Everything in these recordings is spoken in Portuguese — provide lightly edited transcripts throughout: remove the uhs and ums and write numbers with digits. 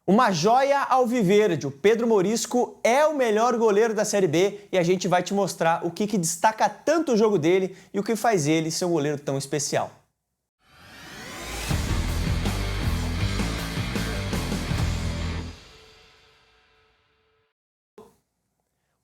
Uma joia alviverde, o Pedro Morisco é o melhor goleiro da Série B e a gente vai te mostrar o que destaca tanto o jogo dele e o que faz ele ser um goleiro tão especial.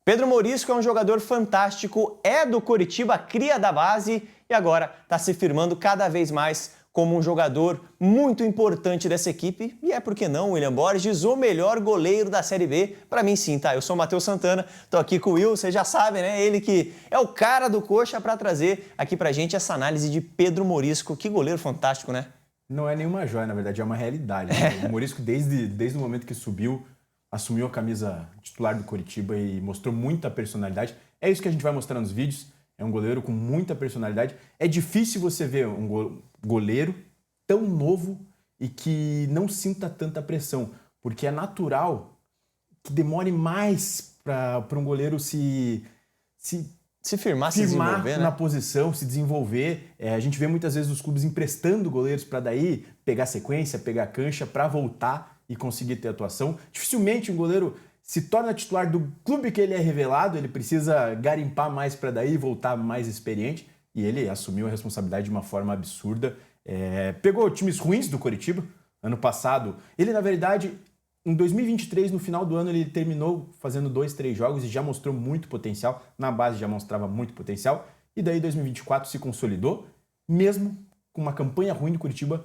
Pedro Morisco é um jogador fantástico, é do Coritiba, cria da base e agora está se firmando cada vez mais como um jogador muito importante dessa equipe. E é, por que não, William Borges, o melhor goleiro da Série B? Para mim sim, tá? Eu sou o Matheus Santana, tô aqui com o Will, vocês já sabem, né? Ele que é o cara do Coxa para trazer aqui pra gente essa análise de Pedro Morisco. Que goleiro fantástico, né? Não é nenhuma joia, na verdade, é uma realidade. Né? O Morisco, desde o momento que subiu, assumiu a camisa titular do Coritiba e mostrou muita personalidade. É isso que a gente vai mostrar nos vídeos. É um goleiro com muita personalidade. É difícil você ver um goleiro tão novo e que não sinta tanta pressão, porque é natural que demore mais para um goleiro se firmar, se desenvolver, na né? posição, se desenvolver. A gente vê muitas vezes os clubes emprestando goleiros para daí pegar sequência, pegar cancha, para voltar e conseguir ter atuação. Dificilmente um goleiro se torna titular do clube que ele é revelado, ele precisa garimpar mais para daí voltar mais experiente, e ele assumiu a responsabilidade de uma forma absurda. Pegou times ruins do Coritiba ano passado. Ele, na verdade, em 2023, no final do ano, ele terminou fazendo 2, 3 jogos e já mostrou muito potencial. Na base já mostrava muito potencial. E daí 2024 se consolidou, mesmo com uma campanha ruim do Coritiba,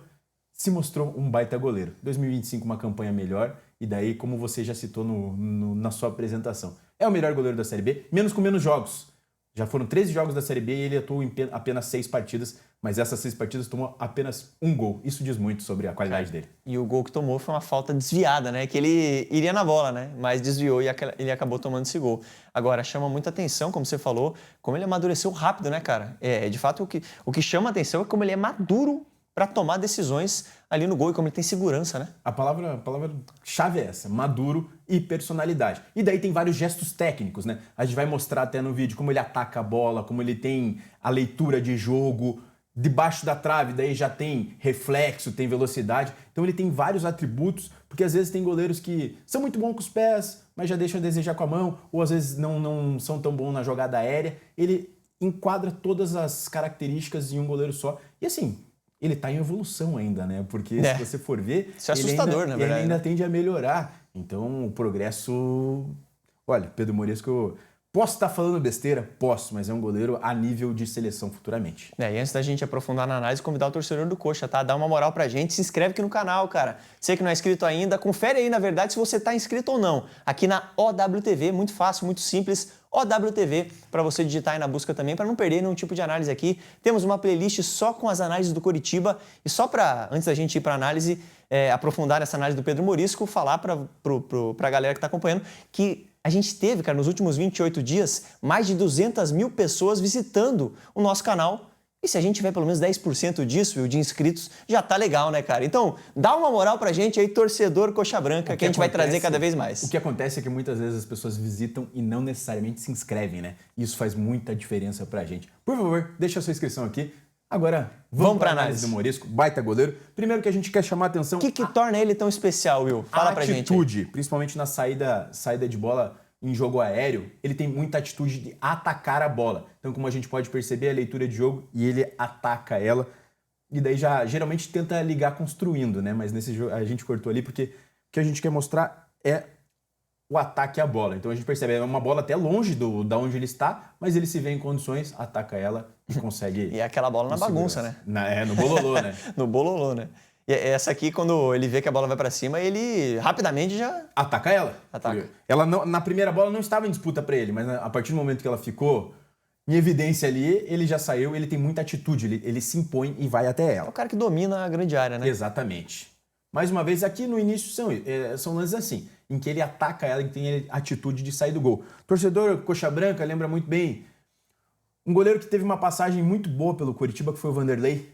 se mostrou um baita goleiro. 2025 uma campanha melhor, e daí, como você já citou na sua apresentação, é o melhor goleiro da Série B, com menos jogos. Já foram 13 jogos da Série B e ele atuou em apenas 6 partidas, mas essas 6 partidas tomou apenas um gol. Isso diz muito sobre a qualidade dele. E o gol que tomou foi uma falta desviada, né? Que ele iria na bola, né? Mas desviou e ele acabou tomando esse gol. Agora, chama muita atenção, como você falou, como ele amadureceu rápido, né, cara? De fato, o que chama atenção é como ele é maduro para tomar decisões ali no gol e como ele tem segurança, né? A palavra-chave é essa, maduro e personalidade. E daí tem vários gestos técnicos, né? A gente vai mostrar até no vídeo como ele ataca a bola, como ele tem a leitura de jogo, debaixo da trave, daí já tem reflexo, tem velocidade. Então ele tem vários atributos, porque às vezes tem goleiros que são muito bons com os pés, mas já deixam a desejar com a mão, ou às vezes não são tão bons na jogada aérea. Ele enquadra todas as características em um goleiro só. E assim, ele tá em evolução ainda, né? Porque se você for ver, isso é assustador, na verdade. Ele ainda tende a melhorar. Então, o progresso... Olha, Pedro Morisco, posso estar falando besteira? Posso, mas é um goleiro a nível de seleção futuramente. E antes da gente aprofundar na análise, convidar o torcedor do Coxa, tá? Dá uma moral pra gente, se inscreve aqui no canal, cara. Você que não é inscrito ainda, confere aí, na verdade, se você tá inscrito ou não. Aqui na OWTV, muito fácil, muito simples. OWTV, para você digitar aí na busca também, para não perder nenhum tipo de análise aqui. Temos uma playlist só com as análises do Coritiba. E só para, antes da gente ir para a análise, aprofundar essa análise do Pedro Morisco, falar para a galera que está acompanhando que a gente teve, cara, nos últimos 28 dias, mais de 200 mil pessoas visitando o nosso canal. E se a gente tiver pelo menos 10% disso, Will, de inscritos, já tá legal, né, cara? Então, dá uma moral pra gente aí, torcedor Coxa Branca, que a gente vai trazer cada vez mais. O que acontece é que muitas vezes as pessoas visitam e não necessariamente se inscrevem, né? Isso faz muita diferença pra gente. Por favor, deixa a sua inscrição aqui. Agora, vamos pra análise do Morisco, baita goleiro. Primeiro que a gente quer chamar a atenção... O que torna ele tão especial, Will? Fala pra gente. A atitude, principalmente na saída de bola em jogo aéreo, ele tem muita atitude de atacar a bola. Então, como a gente pode perceber, a leitura de jogo e ele ataca ela. E daí já geralmente tenta ligar construindo, né? Mas nesse jogo a gente cortou ali porque o que a gente quer mostrar é o ataque à bola. Então a gente percebe, é uma bola até longe da onde ele está, mas ele se vê em condições, ataca ela e consegue... E é aquela bola na bagunça, né? No bololô, né? No bololô, né? E essa aqui, quando ele vê que a bola vai pra cima, ele rapidamente já... Ataca ela. Ataca. Ela não, na primeira bola não estava em disputa para ele, mas a partir do momento que ela ficou em evidência ali, ele já saiu, ele tem muita atitude, ele se impõe e vai até ela. É o cara que domina a grande área, né? Exatamente. Mais uma vez, aqui no início são lances assim, em que ele ataca ela e tem a atitude de sair do gol. Torcedor Coxa Branca lembra muito bem um goleiro que teve uma passagem muito boa pelo Coritiba, que foi o Vanderlei,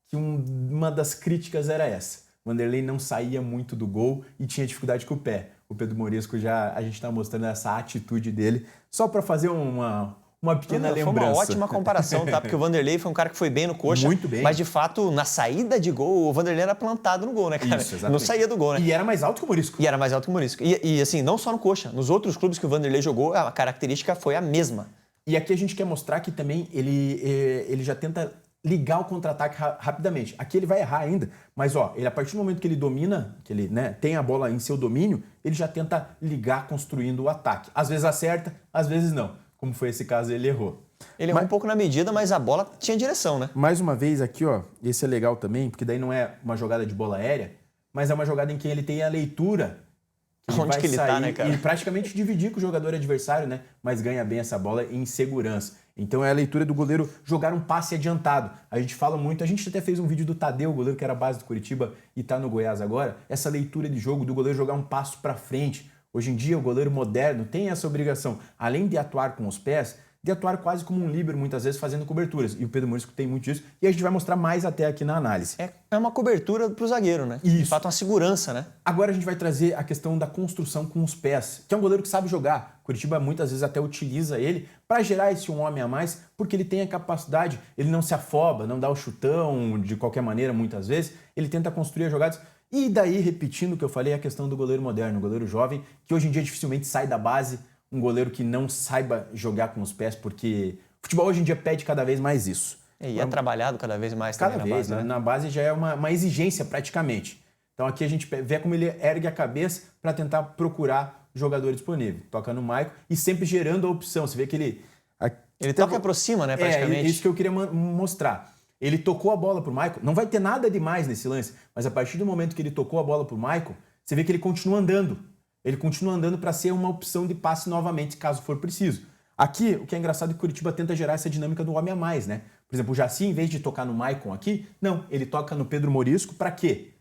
que uma das críticas era essa. O Vanderlei não saía muito do gol e tinha dificuldade com o pé. O Pedro Morisco a gente está mostrando essa atitude dele, só para fazer uma uma pequena lembrança. Foi uma ótima comparação, tá? Porque o Vanderlei foi um cara que foi bem no coxa. Muito bem. Mas, de fato, na saída de gol, o Vanderlei era plantado no gol, né, cara? Isso, exatamente. Não saía do gol, né? E era mais alto que o Morisco. E era mais alto que o Morisco. E assim, não só no coxa. Nos outros clubes que o Vanderlei jogou, a característica foi a mesma. E aqui a gente quer mostrar que também ele já tenta ligar o contra-ataque rapidamente. Aqui ele vai errar ainda, mas ele, a partir do momento que ele domina, que ele tem a bola em seu domínio, ele já tenta ligar construindo o ataque. Às vezes acerta, às vezes não. Como foi esse caso, ele errou. Ele errou um pouco na medida, mas a bola tinha direção, né? Mais uma vez aqui, esse é legal também, porque daí não é uma jogada de bola aérea, mas é uma jogada em que ele tem a leitura. Onde que ele tá, né, cara? E praticamente dividir com o jogador adversário, né? Mas ganha bem essa bola em segurança. Então é a leitura do goleiro jogar um passe adiantado. A gente fala muito, a gente até fez um vídeo do Tadeu, o goleiro que era base do Curitiba e tá no Goiás agora. Essa leitura de jogo do goleiro jogar um passo para frente. Hoje em dia o goleiro moderno tem essa obrigação, além de atuar com os pés, de atuar quase como um líbero, muitas vezes fazendo coberturas. E o Pedro Morisco tem muito disso. E a gente vai mostrar mais até aqui na análise. É uma cobertura pro zagueiro, né? Isso. De fato, uma segurança, né? Agora a gente vai trazer a questão da construção com os pés, que é um goleiro que sabe jogar. Curitiba muitas vezes até utiliza ele para gerar esse um homem a mais, porque ele tem a capacidade, ele não se afoba, não dá o chutão de qualquer maneira, muitas vezes. Ele tenta construir as jogadas. E daí, repetindo o que eu falei, a questão do goleiro moderno, o goleiro jovem, que hoje em dia dificilmente sai da base, um goleiro que não saiba jogar com os pés, porque o futebol hoje em dia pede cada vez mais isso. E é trabalhado cada vez mais cada também vez, na base, né? Na base já é uma exigência praticamente. Então aqui a gente vê como ele ergue a cabeça para tentar procurar o jogador disponível. Toca no Maicon e sempre gerando a opção. Você vê que ele toca e aproxima, né, praticamente. É isso que eu queria mostrar. Ele tocou a bola pro Maicon. Não vai ter nada demais nesse lance, mas a partir do momento que ele tocou a bola pro Maicon, você vê que ele continua andando. Ele continua andando para ser uma opção de passe novamente, caso for preciso. Aqui, o que é engraçado é que o Curitiba tenta gerar essa dinâmica do homem a mais, né? Por exemplo, o Jaci, em vez de tocar no Maicon aqui, não, ele toca no Pedro Morisco para quê?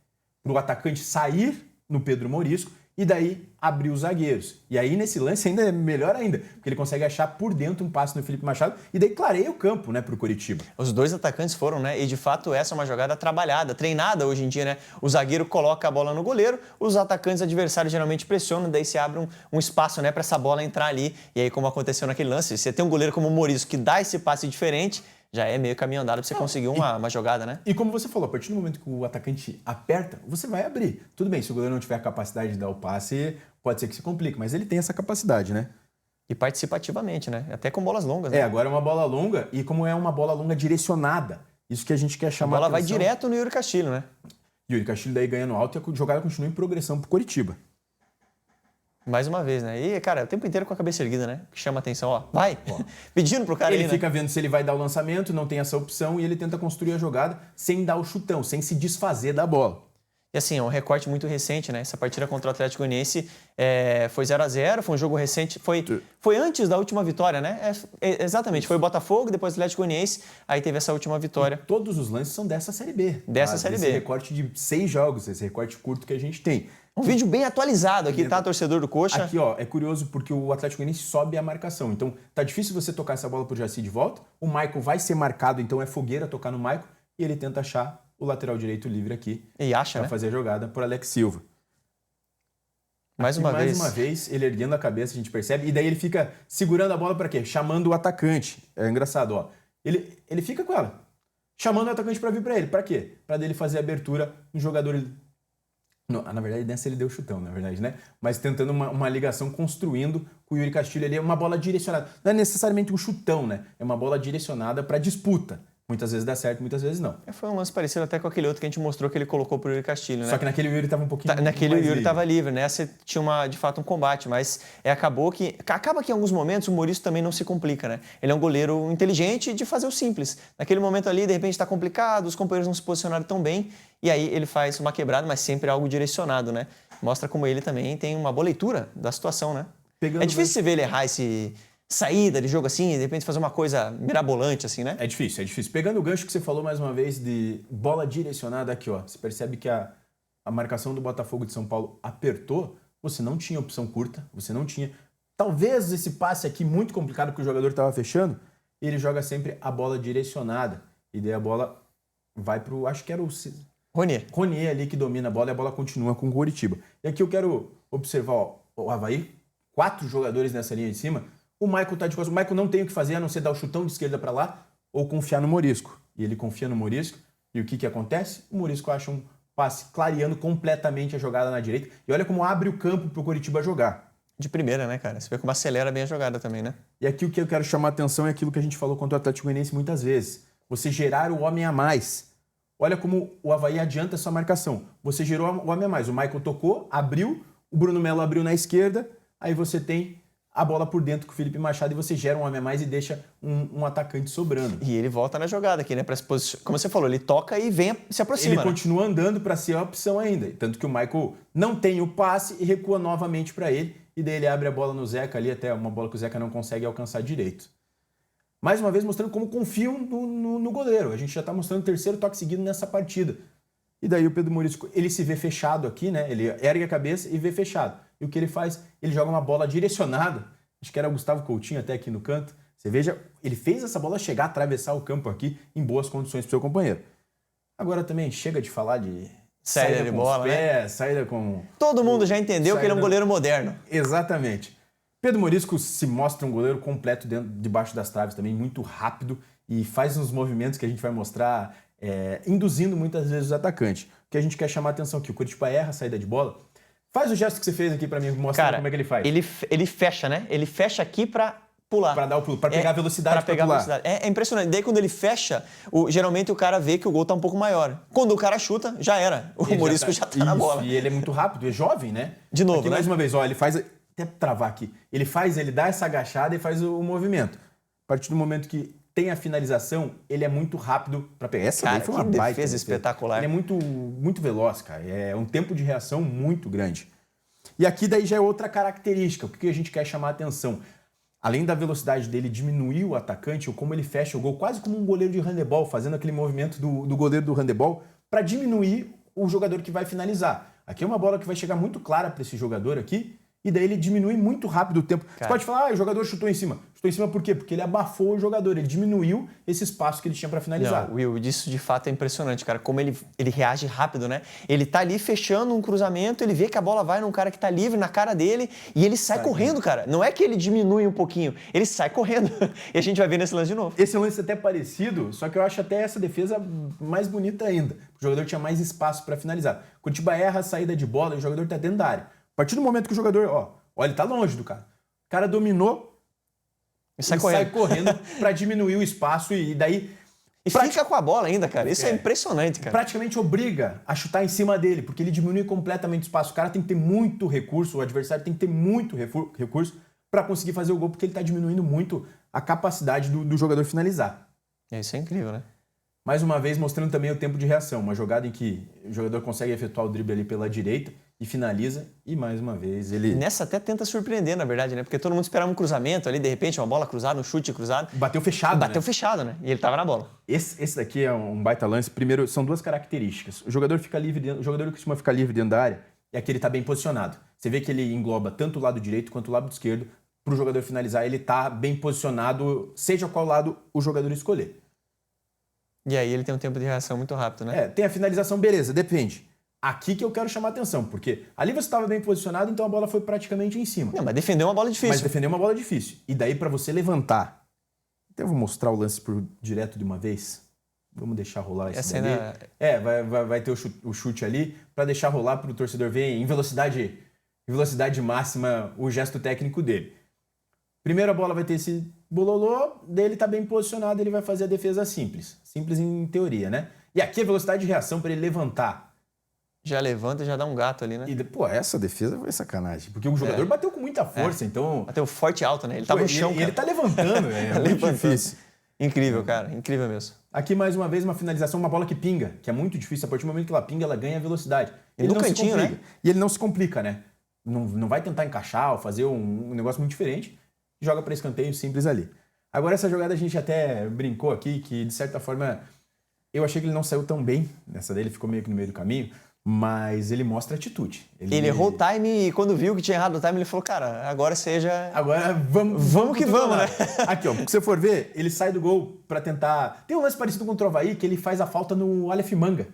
Para o atacante sair no Pedro Morisco e daí abrir os zagueiros. E aí, nesse lance, ainda é melhor ainda, porque ele consegue achar por dentro um passe no Felipe Machado e daí clareia o campo, né, para o Curitiba. Os dois atacantes foram, né? E de fato essa é uma jogada trabalhada, treinada hoje em dia, né? O zagueiro coloca a bola no goleiro, os atacantes adversários geralmente pressionam, daí se abre um espaço, né, para essa bola entrar ali. E aí, como aconteceu naquele lance, você tem um goleiro como o Morisco que dá esse passe diferente, já é meio caminho andado para você conseguir uma jogada, né? E como você falou, a partir do momento que o atacante aperta, você vai abrir. Tudo bem, se o goleiro não tiver a capacidade de dar o passe, pode ser que se complique, mas ele tem essa capacidade, né? E participativamente, né? Até com bolas longas, né? Agora é uma bola longa e como é uma bola longa direcionada, isso que a gente quer chamar a bola atenção. vai direto no Yuri Castilho, né? Yuri Castilho daí ganha no alto e a jogada continua em progressão pro Curitiba. Mais uma vez, né? E, cara, o tempo inteiro com a cabeça erguida, né? Que chama a atenção, ó. Vai! Pedindo pro cara ele ali, fica né? vendo se ele vai dar o lançamento, não tem essa opção e ele tenta construir a jogada sem dar o chutão, sem se desfazer da bola. E assim, é um recorte muito recente, né? Essa partida contra o Atlético Goianiense foi 0-0, foi um jogo recente, foi antes da última vitória, né? Exatamente, foi o Botafogo, depois o Atlético Goianiense, aí teve essa última vitória. E todos os lances são dessa Série B. Dessa Série B. Esse recorte de 6 jogos, esse recorte curto que a gente tem. Um vídeo bem atualizado aqui, tá, torcedor do Coxa? Aqui, ó, é curioso porque o Atlético Goianiense sobe a marcação. Então, tá difícil você tocar essa bola pro Jaci de volta. O Maicon vai ser marcado, então é fogueira tocar no Maicon. E ele tenta achar o lateral direito livre aqui. E acha, pra fazer a jogada por Alex Silva. Mais uma vez, ele erguendo a cabeça, a gente percebe. E daí ele fica segurando a bola para quê? Chamando o atacante. É engraçado, ó. Ele fica com ela. Chamando o atacante para vir para ele. Para quê? Para dele fazer a abertura no jogador... Não, na verdade, nessa ele deu chutão, na verdade, né? Mas tentando uma ligação, construindo com o Yuri Castilho ali, é uma bola direcionada. Não é necessariamente um chutão, né? É uma bola direcionada para disputa. Muitas vezes dá certo, muitas vezes não. Foi um lance parecido até com aquele outro que a gente mostrou que ele colocou pro Yuri Castilho, né? Só que naquele o Yuri estava um pouquinho mais naquele o Yuri livre. estava livre, né? Você tinha de fato um combate, mas acaba que em alguns momentos o Maurício também não se complica, né? Ele é um goleiro inteligente de fazer o simples. Naquele momento ali, de repente está complicado, os companheiros não se posicionaram tão bem, e aí ele faz uma quebrada, mas sempre algo direcionado, né? Mostra como ele também tem uma boa leitura da situação, né? É difícil você ver ele errar esse saída de jogo assim, e de repente fazer uma coisa mirabolante assim, né? É difícil, é difícil. Pegando o gancho que você falou mais uma vez de bola direcionada aqui, ó. Você percebe que a marcação do Botafogo de São Paulo apertou, você não tinha opção curta, você não tinha... Talvez esse passe aqui muito complicado porque o jogador estava fechando, ele joga sempre a bola direcionada. E daí a bola vai pro... Acho que era o... Ronier ali que domina a bola e a bola continua com o Coritiba. E aqui eu quero observar, ó, o Avaí, 4 jogadores nessa linha de cima. O Michael tá de costas. O Michael não tem o que fazer a não ser dar o chutão de esquerda para lá ou confiar no Morisco. E ele confia no Morisco. E o que acontece? O Morisco acha um passe clareando completamente a jogada na direita. E olha como abre o campo pro Coritiba jogar. De primeira, né, cara? Você vê como acelera bem a jogada também, né? E aqui o que eu quero chamar a atenção é aquilo que a gente falou contra o Atlético Goianiense muitas vezes. Você gerar o homem a mais. Olha como o Avaí adianta essa marcação. Você gerou o homem a mais. O Michael tocou, abriu, o Bruno Melo abriu na esquerda, aí você tem a bola por dentro com o Felipe Machado e você gera um homem a mais e deixa um atacante sobrando. E ele volta na jogada aqui, né? Pra se posicionar. Como você falou, ele toca e se aproxima. Ele continua andando para ser a opção ainda. Tanto que o Michael não tem o passe e recua novamente para ele. E daí ele abre a bola no Zeca ali, até uma bola que o Zeca não consegue alcançar direito. Mais uma vez mostrando como confiam no goleiro. A gente já está mostrando o terceiro toque seguido nessa partida. E daí o Pedro Morisco, ele se vê fechado aqui, né? Ele ergue a cabeça e vê fechado. E o que ele faz? Ele joga uma bola direcionada. Acho que era o Gustavo Coutinho até aqui no canto. Você veja, ele fez essa bola chegar, atravessar o campo aqui em boas condições para o seu companheiro. Agora também chega de falar de saída de com bola, os pés, né? Saída com... Todo mundo já entendeu que ele é um goleiro moderno. Exatamente. Pedro Morisco se mostra um goleiro completo debaixo das traves também, muito rápido e faz uns movimentos que a gente vai mostrar, induzindo muitas vezes os atacantes. O que a gente quer chamar a atenção aqui, o Coritiba erra a saída de bola. Faz o gesto que você fez aqui pra mim, mostrar como é que ele faz. Ele fecha, né? Ele fecha aqui pra pular. Pra dar o pulo, pra pegar a velocidade pra pular. Velocidade. É impressionante. Daí quando ele fecha, geralmente o cara vê que o gol tá um pouco maior. Quando o cara chuta, já era. O Morisco já tá na bola. E ele é muito rápido, é jovem, né? De novo, aqui, né? Mais uma vez, ó, ele faz... Até travar aqui. Ele dá essa agachada e faz o movimento. A partir do momento que tem a finalização, ele é muito rápido para pegar. Essa cara, foi uma que baita defesa espetacular. Ele é muito veloz, cara. É um tempo de reação muito grande. E aqui daí já é outra característica. O que a gente quer chamar a atenção? Além da velocidade dele diminuir o atacante, ou como ele fecha o gol, quase como um goleiro de handebol, fazendo aquele movimento do goleiro do handebol, para diminuir o jogador que vai finalizar. Aqui é uma bola que vai chegar muito clara para esse jogador aqui, e daí ele diminui muito rápido o tempo. Cara, você pode falar, o jogador chutou em cima. Chutou em cima por quê? Porque ele abafou o jogador, ele diminuiu esse espaço que ele tinha para finalizar. Não, Will, isso de fato é impressionante, cara. Como ele reage rápido, né? Ele tá ali fechando um cruzamento, ele vê que a bola vai num cara que tá livre na cara dele e ele sai correndo, cara. Não é que ele diminui um pouquinho, ele sai correndo. E a gente vai ver nesse lance de novo. Esse lance é até parecido, só que eu acho até essa defesa mais bonita ainda. O jogador tinha mais espaço para finalizar. Curitiba erra a saída de bola e o jogador tá dentro da área. A partir do momento que o jogador, ó, ele tá longe do cara. O cara dominou e sai correndo para diminuir o espaço e daí... E fica com a bola ainda, cara. Isso é impressionante, cara. Praticamente obriga a chutar em cima dele, porque ele diminui completamente o espaço. O cara tem que ter muito recurso, o adversário tem que ter muito recurso para conseguir fazer o gol, porque ele tá diminuindo muito a capacidade do jogador finalizar. Isso é incrível, né? Mais uma vez mostrando também o tempo de reação. Uma jogada em que o jogador consegue efetuar o drible ali pela direita e finaliza. E mais uma vez ele... Nessa até tenta surpreender, na verdade, né? Porque todo mundo esperava um cruzamento ali, de repente, uma bola cruzada, um chute cruzado. Bateu fechado, Bateu fechado, né? E ele tava na bola. Esse daqui é um baita lance. Primeiro, são duas características. O jogador que costuma ficar livre dentro da área é que ele tá bem posicionado. Você vê que ele engloba tanto o lado direito quanto o lado esquerdo. Para o jogador finalizar, ele tá bem posicionado, seja qual lado o jogador escolher. E aí ele tem um tempo de reação muito rápido, né? Tem a finalização, beleza, depende. Aqui que eu quero chamar a atenção, porque ali você estava bem posicionado, então a bola foi praticamente em cima. Não, mas defendeu uma bola difícil. Mas defendeu uma bola difícil. E daí para você levantar... Então eu vou mostrar o lance direto de uma vez. Vamos deixar rolar esse Essa ali. Vai ter o chute ali para deixar rolar para o torcedor ver em velocidade máxima o gesto técnico dele. Primeiro a bola vai ter esse bololô, dele tá bem posicionado, ele vai fazer a defesa simples. Simples em teoria, né? E aqui a velocidade de reação para ele levantar. Já levanta e já dá um gato ali, né? E, essa defesa foi sacanagem. Porque o jogador bateu com muita força, então... Bateu forte e alto, né? Ele tava no chão, cara. Ele tá levantando, é muito difícil. Incrível, cara. Incrível mesmo. Aqui, mais uma vez, uma finalização, uma bola que pinga, que é muito difícil. A partir do momento que ela pinga, ela ganha velocidade. Ele no cantinho, né? E ele não se complica, né? Não vai tentar encaixar ou fazer um negócio muito diferente. Joga para escanteio simples ali. Agora essa jogada a gente até brincou aqui, que de certa forma eu achei que ele não saiu tão bem nessa dele, ficou meio que no meio do caminho, mas ele mostra atitude. Ele errou o time e quando viu que tinha errado o time, ele falou, cara, agora seja... Agora vamos que vamos, né? Aqui, ó, se você for ver, ele sai do gol para tentar... Tem um lance parecido com o Trovaí, que ele faz a falta no Aleph Manga,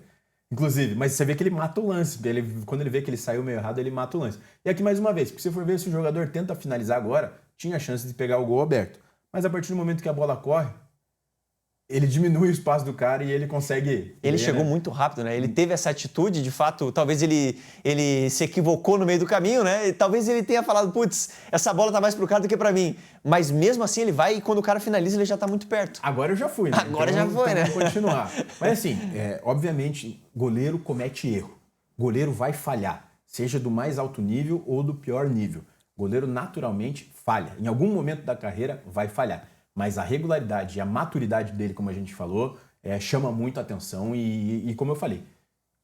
inclusive, mas você vê que ele mata o lance. Quando ele vê que ele saiu meio errado, ele mata o lance. E aqui mais uma vez, porque se você for ver, se o jogador tenta finalizar agora, tinha a chance de pegar o gol aberto. Mas a partir do momento que a bola corre, ele diminui o espaço do cara e ele consegue... Ele chegou muito rápido, né? Ele teve essa atitude, de fato, talvez ele se equivocou no meio do caminho, né? E talvez ele tenha falado, putz, essa bola tá mais pro cara do que pra mim. Mas mesmo assim ele vai e quando o cara finaliza ele já tá muito perto. Agora eu já fui, né? Agora já foi, né? Vamos continuar. Mas assim, obviamente, goleiro comete erro. Goleiro vai falhar, seja do mais alto nível ou do pior nível. Goleiro naturalmente falha. Em algum momento da carreira vai falhar. Mas a regularidade e a maturidade dele, como a gente falou, chama muito a atenção e como eu falei,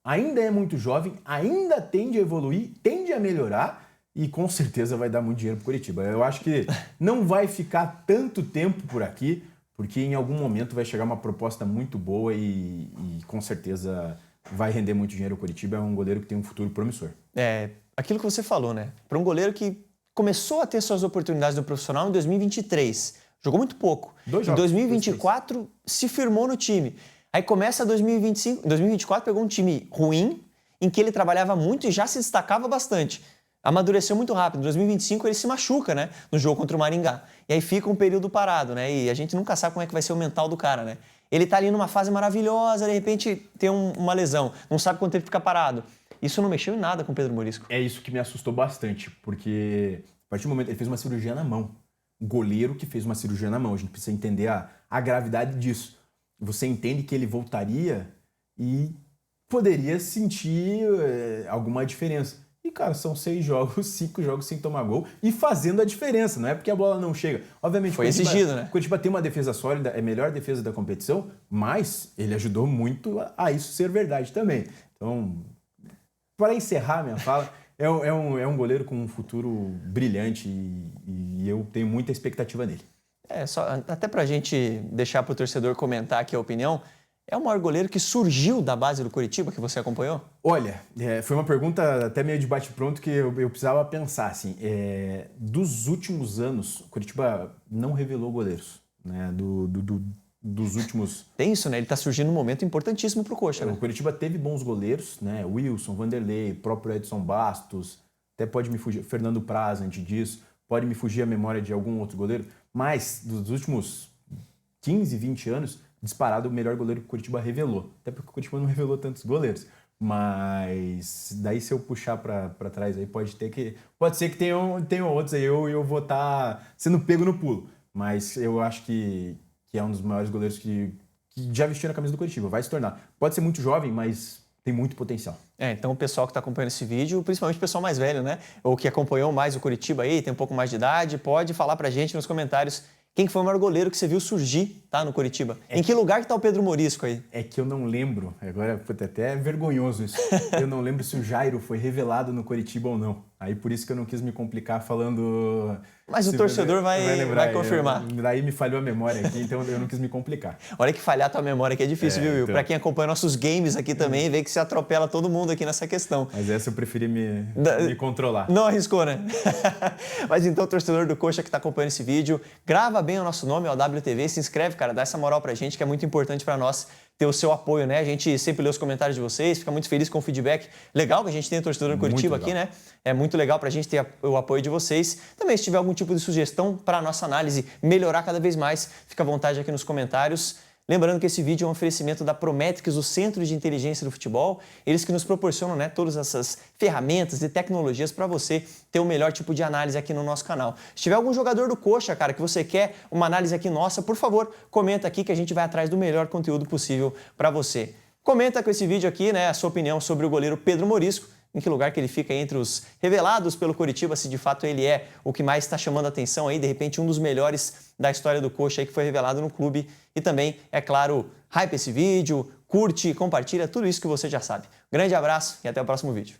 ainda é muito jovem, ainda tende a evoluir, tende a melhorar e com certeza vai dar muito dinheiro para o Coritiba. Eu acho que não vai ficar tanto tempo por aqui, porque em algum momento vai chegar uma proposta muito boa e com certeza vai render muito dinheiro ao Coritiba. É um goleiro que tem um futuro promissor. É, aquilo que você falou, né? Para um goleiro que começou a ter suas oportunidades no profissional em 2023, jogou muito pouco. Em 2024, se firmou no time. Aí começa 2025, 2024 pegou um time ruim, em que ele trabalhava muito e já se destacava bastante. Amadureceu muito rápido. Em 2025 ele se machuca, né? No jogo contra o Maringá. E aí fica um período parado, né? E a gente nunca sabe como é que vai ser o mental do cara, né? Ele tá ali numa fase maravilhosa, de repente tem uma lesão, não sabe quanto tempo fica parado. Isso não mexeu em nada com o Pedro Morisco. É isso que me assustou bastante, porque a partir do momento ele fez uma cirurgia na mão. Goleiro que fez uma cirurgia na mão. A gente precisa entender a gravidade disso. Você entende que ele voltaria e poderia sentir alguma diferença. E, cara, são 6 jogos, 5 jogos sem tomar gol e fazendo a diferença. Não é porque a bola não chega. Obviamente, foi exigido, né? O Coritiba tem uma defesa sólida, é a melhor defesa da competição, mas ele ajudou muito a isso ser verdade também. Então, para encerrar minha fala... É um goleiro com um futuro brilhante e eu tenho muita expectativa nele. Até pra gente deixar pro torcedor comentar aqui a opinião, é o maior goleiro que surgiu da base do Coritiba que você acompanhou? Olha, foi uma pergunta até meio de bate-pronto que eu precisava pensar. Assim, dos últimos anos, o Coritiba não revelou goleiros, né? Dos últimos... Tem isso, né? Ele tá surgindo num momento importantíssimo pro Coxa, né? O Coritiba teve bons goleiros, né? Wilson, Vanderlei, próprio Edson Bastos, até pode me fugir, Fernando Praz antes disso, pode me fugir a memória de algum outro goleiro, mas dos últimos 15, 20 anos, disparado o melhor goleiro que o Coritiba revelou. Até porque o Coritiba não revelou tantos goleiros. Mas daí se eu puxar para trás aí, pode ser que tenham outros aí, eu vou estar sendo pego no pulo. Mas eu acho que é um dos maiores goleiros que já vestiu a camisa do Coritiba, vai se tornar. Pode ser muito jovem, mas tem muito potencial. Então o pessoal que está acompanhando esse vídeo, principalmente o pessoal mais velho, né? Ou que acompanhou mais o Coritiba aí, tem um pouco mais de idade, pode falar pra gente nos comentários quem que foi o maior goleiro que você viu surgir, tá, no Coritiba. Em que lugar que tá o Pedro Morisco aí? É que eu não lembro, agora até é vergonhoso isso, eu não lembro se o Jairo foi revelado no Coritiba ou não. Aí por isso que eu não quis me complicar falando... Mas o torcedor vai confirmar. Daí me falhou a memória aqui, então eu não quis me complicar. Olha que falhar a tua memória aqui é difícil, viu, Will? Então... Pra quem acompanha nossos games aqui também, vê que se atropela todo mundo aqui nessa questão. Mas essa eu preferi me controlar. Não arriscou, né? Mas então, torcedor do Coxa que tá acompanhando esse vídeo, grava bem o nosso nome, OWTV, se inscreve, cara, dá essa moral pra gente, que é muito importante pra nós ter o seu apoio, né? A gente sempre lê os comentários de vocês, fica muito feliz com o feedback. Legal que a gente tenha torcedor do Coritiba aqui, né? É muito legal pra gente ter o apoio de vocês. Também, se tiver algum tipo de sugestão para a nossa análise melhorar cada vez mais, fica à vontade aqui nos comentários. Lembrando que esse vídeo é um oferecimento da Prometrics, o Centro de Inteligência do Futebol. Eles que nos proporcionam, né, todas essas ferramentas e tecnologias para você ter o melhor tipo de análise aqui no nosso canal. Se tiver algum jogador do Coxa, cara, que você quer uma análise aqui nossa, por favor, comenta aqui que a gente vai atrás do melhor conteúdo possível para você. Comenta com esse vídeo aqui, né, a sua opinião sobre o goleiro Pedro Morisco. Em que lugar que ele fica entre os revelados pelo Coritiba, se de fato ele é o que mais está chamando a atenção aí, de repente um dos melhores da história do Coxa aí que foi revelado no clube. E também, é claro, hype esse vídeo, curte, compartilha, tudo isso que você já sabe. Grande abraço e até o próximo vídeo.